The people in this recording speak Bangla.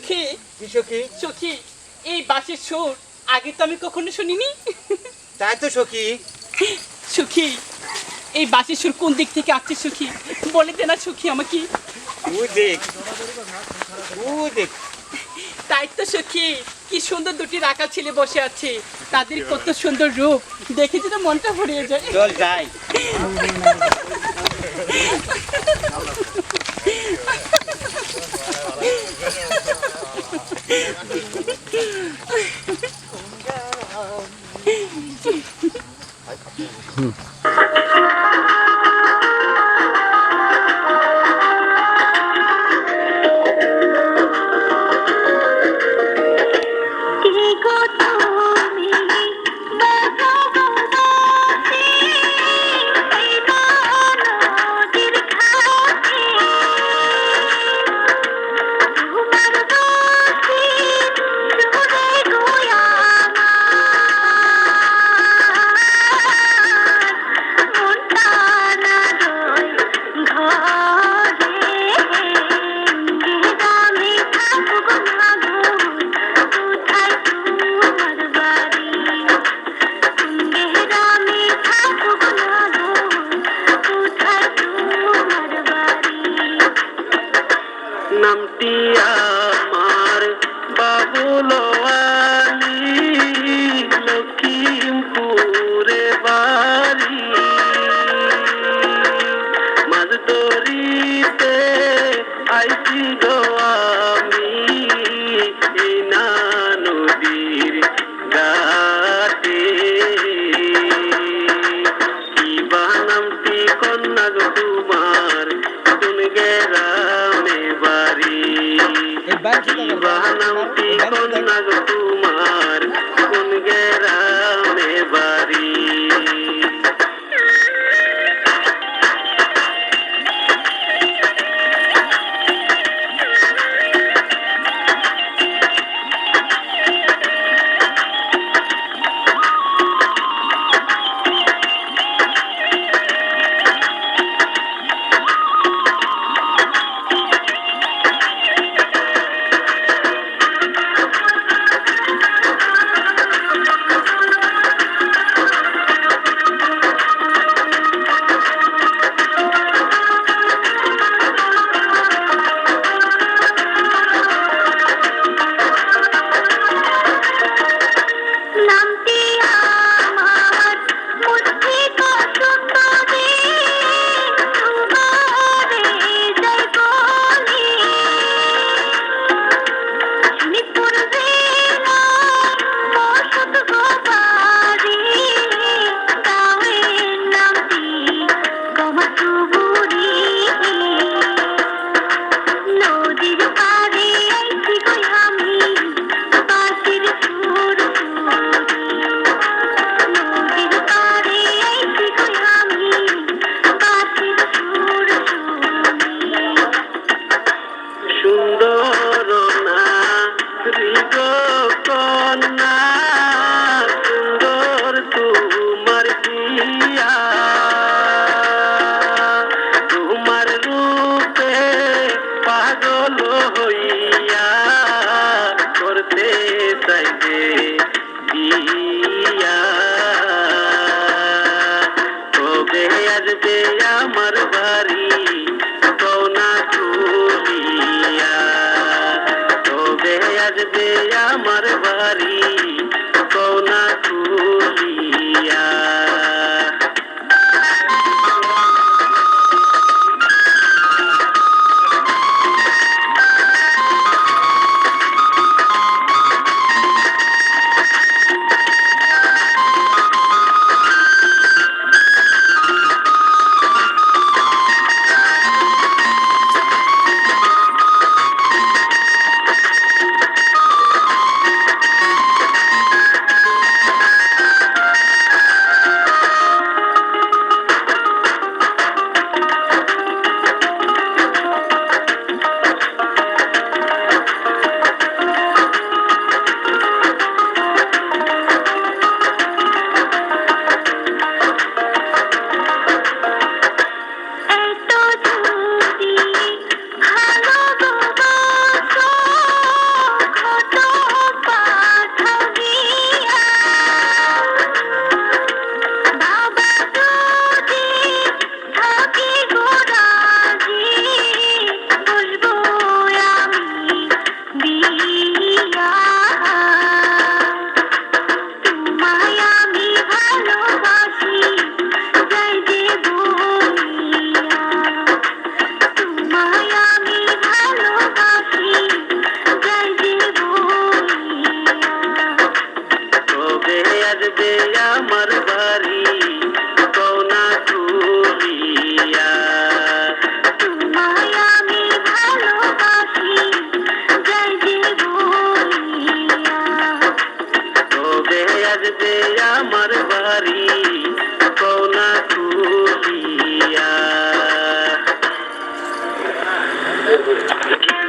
সখী কি সখী? সখী, এই বাঁশির সুর আগে তো আমি কখনো শুনিনি। তাই তো সখী। সখী, এই বাঁশির সুর কোন দিক থেকে আসছে সখী, বলে দে না সখী আমাকে। তুই দেখ, তুই দেখ। তাই তো সখী, কি সুন্দর দুটি রাখাল ছেলে বসে আছে, তাদের কত সুন্দর রূপ দেখে যেন মনটা ভরিয়ে যায়। চল যাই। নামটি আমার বাবুল আলী, লখিমপুরে বাড়ি। মাছ ধরিতে আইছি গো আমি এই না নদীর ঘাটে। কিবা নামটি কন্যা গো তোমার, কোন গেরামে বাড়ি? কিবা নামটি কন্যা গো তোমার, কোন গেরামে বাড়ি? সুন্দর নারী গো কন্যা, সুন্দর তোমার দিয়া, তোমার রূপে পাগল